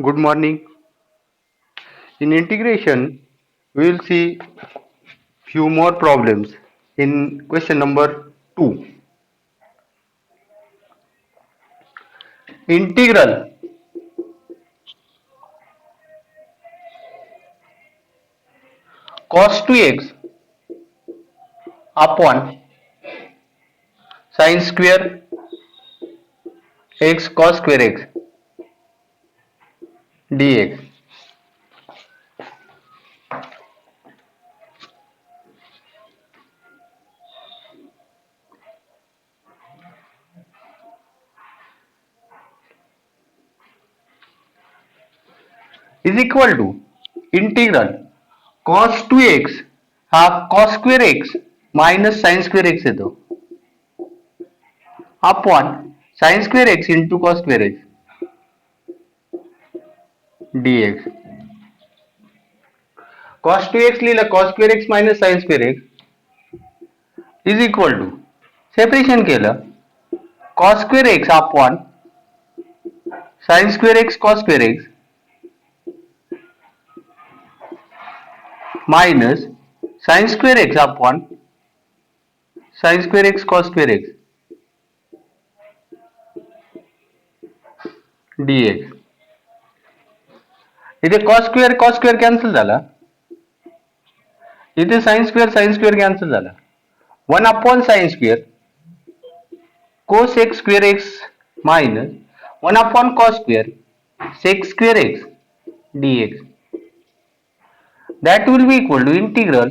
Good morning. In integration, we will see few more problems. In question number 2, integral cos 2x upon sin square x cos square x dx is equal to integral cos 2x हा cos square x minus sin square x येतो upon sin square x into cos square x dx. cos 2x लिहिलं cos square x minus sin square x is equal to separation केलं cos square x upon sin square x cos square x minus sin square x upon sin square x cos square x dx. इथे cos square cancel झाला, इथे sin square cancel झाला. 1 upon sin square cos x square x minus 1 upon cos square sec square x dx. That will be equal to integral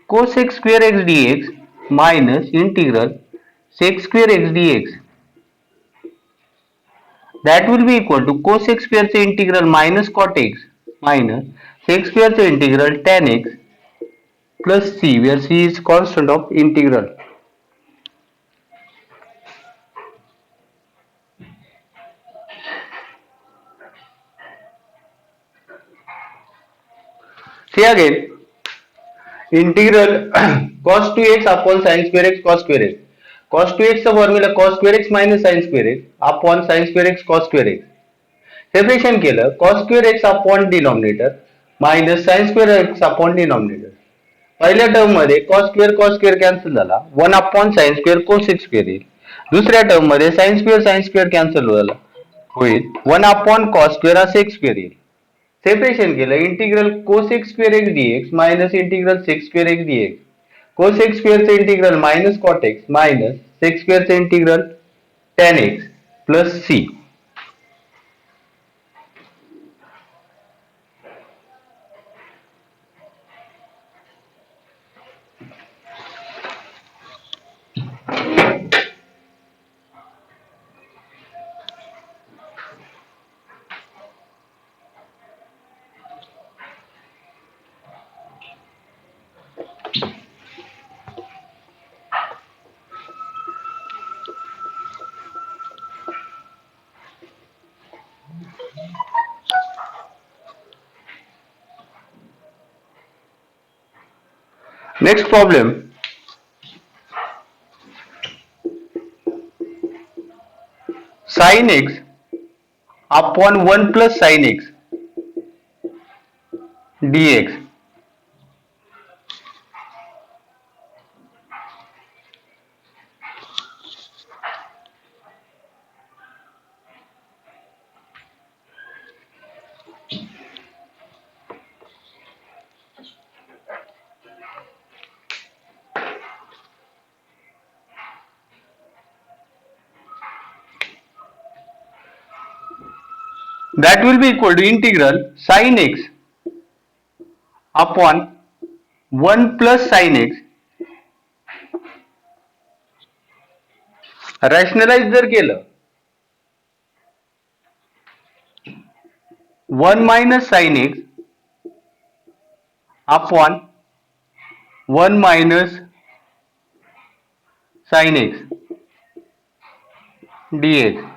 cos x square x dx minus integral sec square x dx. That will be equal to cos x square चे integral minus cot x minus sec square चे integral tan x plus c, where c is constant of integral. See again, integral cos 2x upon sin square x cos square x. cos 2x चा formula cos square x minus sin square x upon sin square x cos square x. Separation केलं cos square x upon denominator minus sin square x upon denominator. पहिल्या term मध्ये cos square cancel झाला, 1 upon sin square cos x square येईल. दुसऱ्या term मध्ये sin square cancel झाला, होईल 1 upon cos square हा sec square येईल. सेपरेशन केलं integral cos x square x dx minus integral sec square x dx. cos x square चे integral minus cot x minus sec square चे integral tan x plus c. Next problem, sin x upon 1 plus sin x dx. That will be equal to integral sin x upon 1 plus sin x. Rationalise जर केलं 1 minus sin x upon 1 minus sin x dx.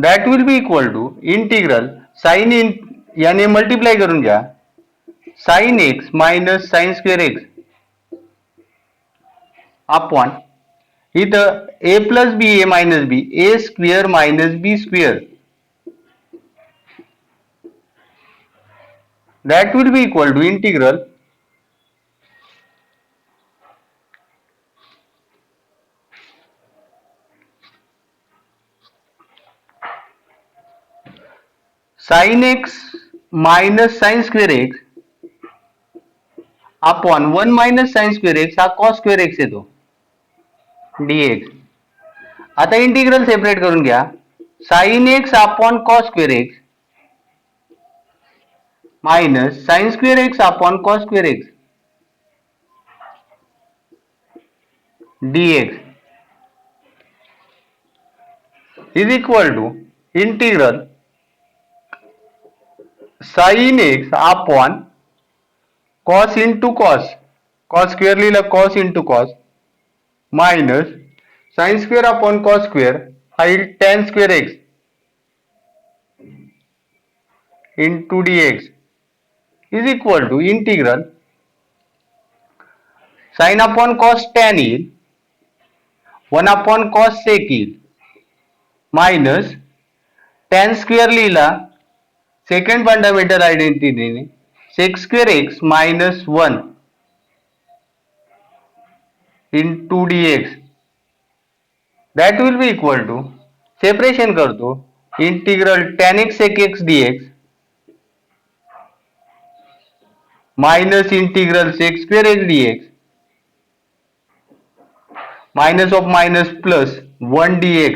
That will be equal to integral sin in याने multiply करून घ्या sin x minus sin square x upon इथं a plus b a minus b a square minus b square that will be equal to integral sin x minus sin square x upon 1 minus sine square x हा cos square x येतो dx. आता integral separate करून घ्या. Sine x upon cos square x minus sine square x upon cos square x dx is equal to integral sin x upon cos into cos cos square लिहिलं cos into cos minus sine square upon cos square हा येईल tan square x into dx is equal to integral sin upon cos tan येईल 1 upon cos sec येईल minus tan square लिहिला second fundamental आयडेंटिटीने sec square x minus 1 into dx that will be equal to separation करतो integral tan x sec x dx minus integral sec square x dx minus of minus plus 1 dx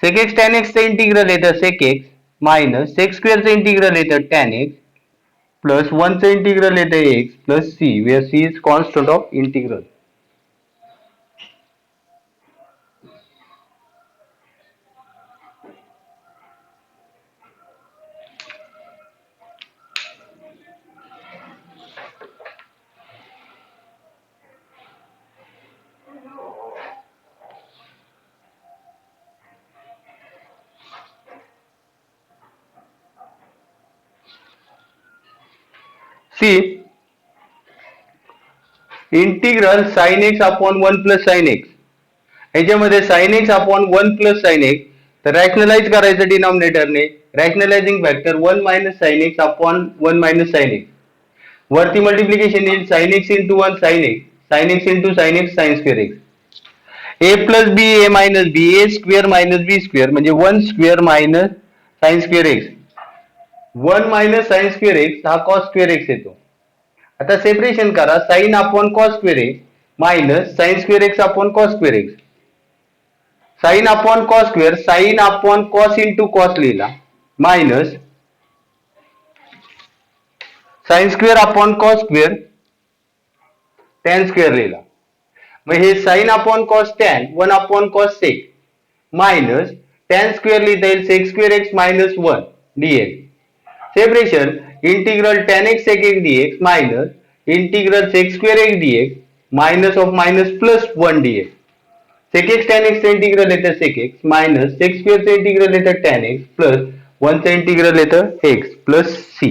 sec x tan x चं integral येतं sec x minus sec square चं integral येतं tan x plus 1 चं integral येतं x plus c where c is constant of integral. See integral sin x upon 1 plus sin x याच्यामध्ये sin x upon 1 plus sin x तर rationalise करायचं डिनॉमिनेटरने rationalising factor 1 minus sin x upon 1 minus sin x वरती multiplication येईल sin x into 1 sin x into sin x sin square x a plus B A minus B A square minus B square म्हणजे 1 square minus sin square x 1 minus sin square x हा cos square x येतो. आता separation करा sin upon cos square x minus sin square x upon cos square x sin upon cos square sin upon cos into cos लिहिला minus sin square upon cos square tan square लिहिला मग हे sin upon cos tan 1 upon cos sec minus tan square लिहिता येईल sec square x minus 1 dx separation integral tan x sec x dx minus integral sec square x dx minus of minus plus 1 dx sec x tan x चं integral येतं sec x minus sec square चं integral येतं tan x plus 1 चं integral येतं x plus c.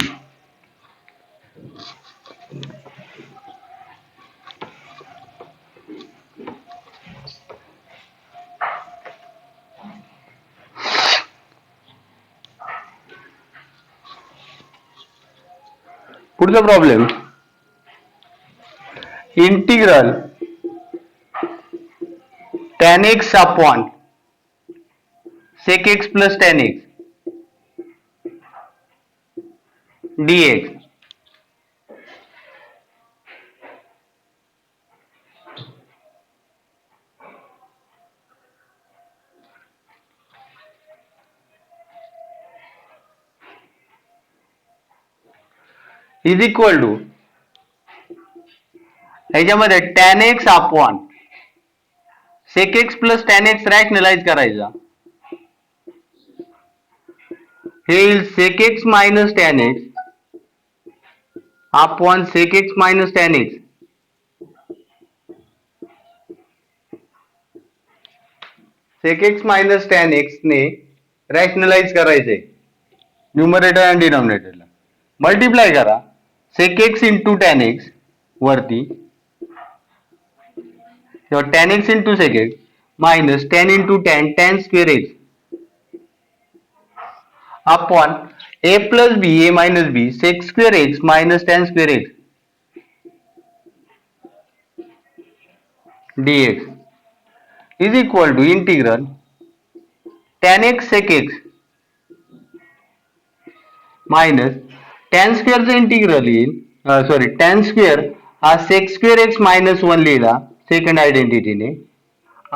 पुढचा problem integral tan x upon sec x plus tan x dx is equal to ह्याच्यामध्ये tan x upon sec x plus tan x rationalise करायचा हे येईल sec x minus tan x upon sec x minus tan x sec x minus tan x ने rationalise करायचे numerator आणि डिनॉमिनेटरला multiply करा sec x into tan x वरती किंवा tan x into sec x minus tan into tan tan square x upon a plus b a minus b sec square x minus tan square x dx is equal to integral tan x sec x minus tan square चं इंटिग्रल येईल sorry tan square हा sec square x minus 1 लिहिला second आयडेंटिटीने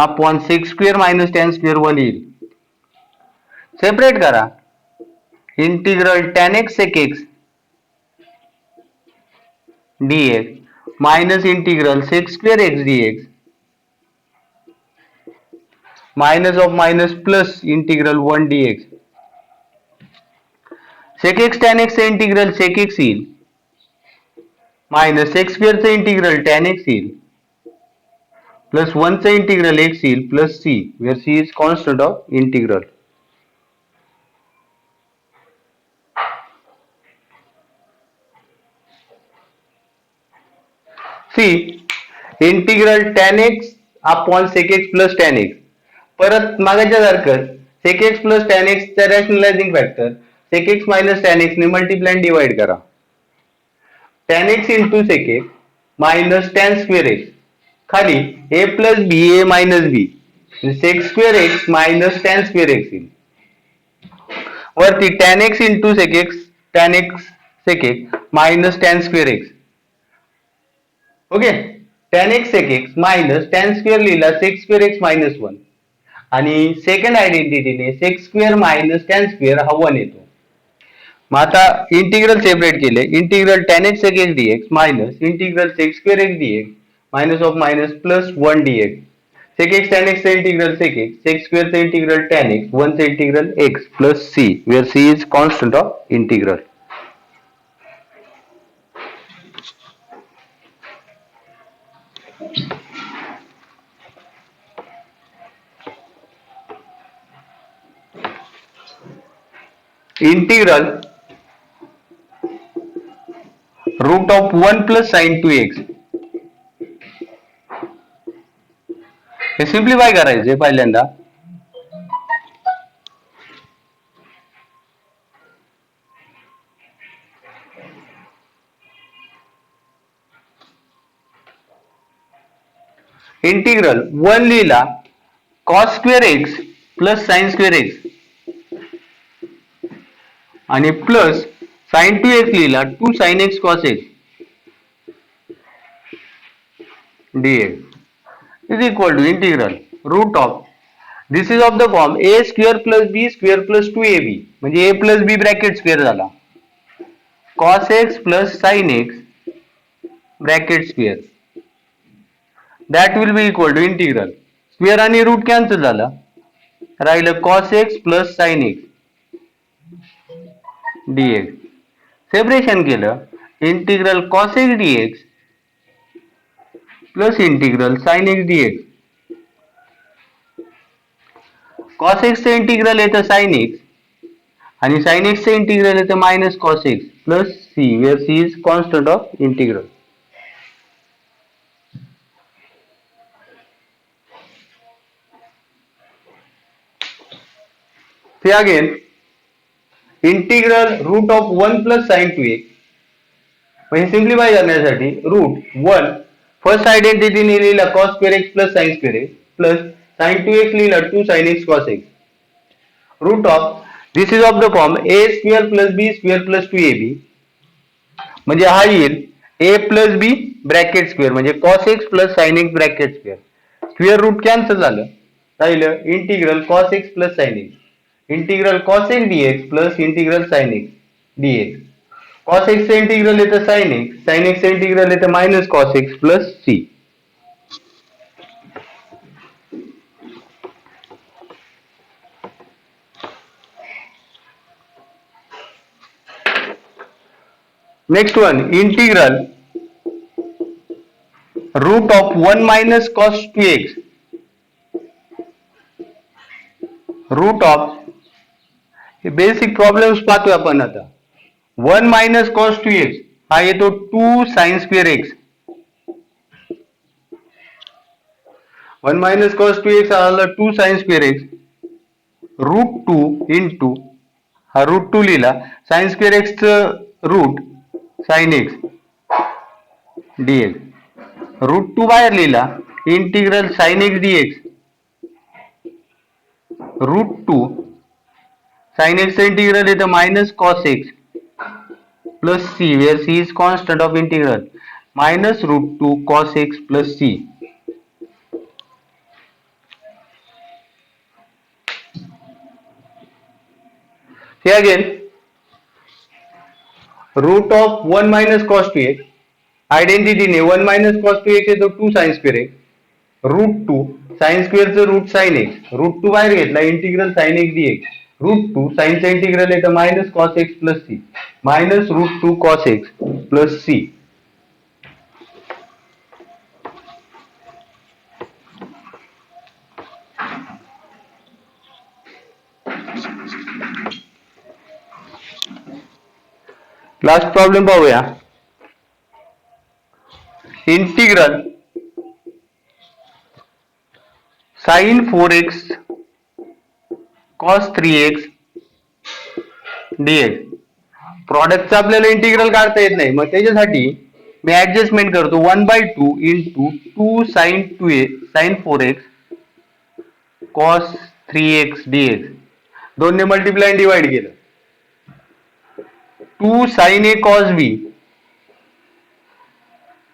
upon sec square minus tan square 1 येईल separate करा integral tan x sec x dx minus integral sec square x dx minus of minus plus integral 1 dx sec x tan x चे integral sec x येईल minus sec square चे integral tan x येईल plus 1 चे integral x येईल plus c where c is constant of integral. c integral tan x upon sec x plus tan x परत मागाच्या सारखं sec x plus tan x चा rationalising factor sec x minus tan x ने multiply आणि divide करा tan x into sec x minus tan square x खाली a plus B A minus B sec square x minus tan square x येईल वरती tan x into sec x tan x sec x minus tan square x okay tan x sec x minus tan square लिहिला sec square x minus 1 आणि second आयडेंटिटीने sec square minus tan square हा 1 येतो मग आता integral separate केले integral tan x sec x dx minus integral sec square x dx minus of minus plus 1 dx sec x tan x चा integral sec x sec square चा integral tan x 1 चा integral x plus c where c is constant of integral. Integral root of 1 plus sine 2x हे simplify करायचे पहिल्यांदा integral 1 लिहिला cos square x plus sine square x आणि plus sine 2x लिहिला 2 sin x cos x dx is equal to integral root of this is of the form a square plus b square plus 2ab म्हणजे a plus b bracket square झाला cos x plus sin x bracket square that will be equal to integral square आणि root cancel झाला राहिलं cos x plus sin x dx separation केलं integral cos x dx plus integral sin x dx cos x चे integral येतं sin x आणि sin x चे integral येतं minus cos x plus c where c is constant of integral. See again integral root of 1 plus sine 2x म्हणजे simplify करण्यासाठी route 1 first आयडेंटिटीने लिहिला cos square x plus sin square x plus sin 2x लिहिला 2 sin x cos x root of this is of the form a square plus b square plus 2ab म्हणजे हा येईल a plus b bracket square म्हणजे cos x plus sin x bracket square square root cancel झालं राहिलं integral cos x plus sin x integral cos x dx plus integral sin x dx cos x चे integral येतं sin x चे integral येतं minus cos x plus c. Next one integral root of 1 minus cos 2x root of basic problems पाहतोय आपण आता 1 minus cos 2x हा येतो 2 sin square x 1 minus cos 2x आला 2 sin square x root 2 into हा root two लिहिला, sine square एक्सचं root sine x dx, root two बाहेर लिहिला, integral sine x dx root two sine एक्सचं integral येतं minus cos x plus c, where c is constant of integral, minus root two cos x plus c. Here again, root of 1 minus cos 2x, identity ने 1 minus cos 2x येतो 2 sin square x, root 2 sin square चं root sin x, root 2 बाहेर घेतला, integral sin x dx, root 2 sin चं integral येतं minus cos x plus c, minus root 2 cos x plus c. Last problem पाहूया. Integral sine 4x cos 3x dx, प्रॉडक्टचं आपल्याला इंटिग्रल काढता येत नाही, मग त्याच्यासाठी मी ऍडजस्टमेंट करतो 1/2 into 2 sine 4x cos 3x dx, दोनने मल्टिप्लाय डिवाइड केलं, 2 sin a cos b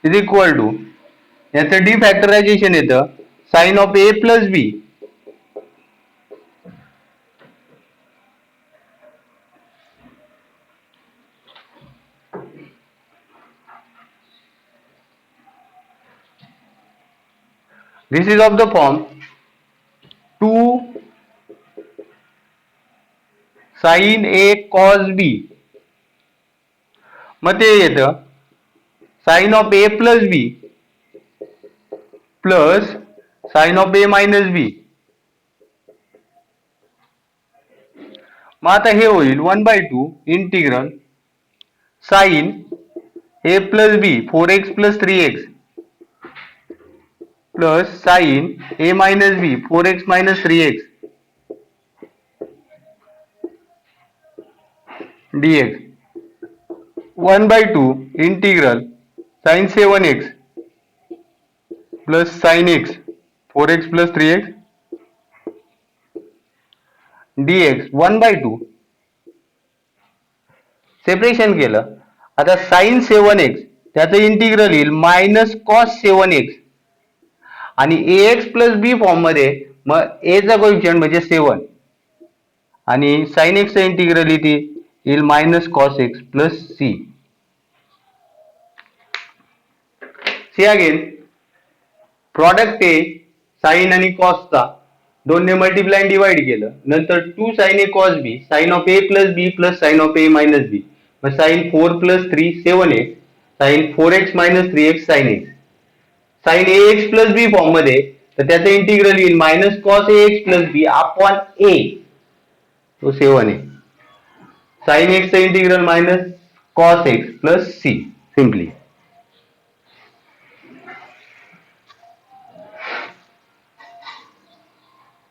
is equal to, याचं डिफॅक्टरायझेशन येतं sine of a plus b this is of the form 2 sin a cos b, मग ते येतं sine of a plus b plus sine of a minus b. मग आता हे होईल 1/2 integral sine a plus b 4x plus 3x plus sign a minus B 4x minus 3x dx, 1/2 integral sine 7x plus sine x 4x plus 3x dx, 1/2 separation केलं. आता sign 7x त्याचं integral येईल minus cos 7x आणि ax plus b form मध्ये, मग a चा coefficient म्हणजे 7 आणि साइन x चा इंटिग्रल येईल minus cos x plus c. See again, product आहे साइन आणि कॉसचा, दोनने मल्टिप्लाय डिवाइड केलं, नंतर 2 sin a cos b, sine of a plus b plus sine of a minus b, मग sine 4 plus 3 7x, sine 4x minus 3x sine x, sine ax plus b form मध्ये, तर त्याचं integral येईल minus cos ax plus b upon a, तो 7 आहे, sine x चं integral minus cos x plus c simply.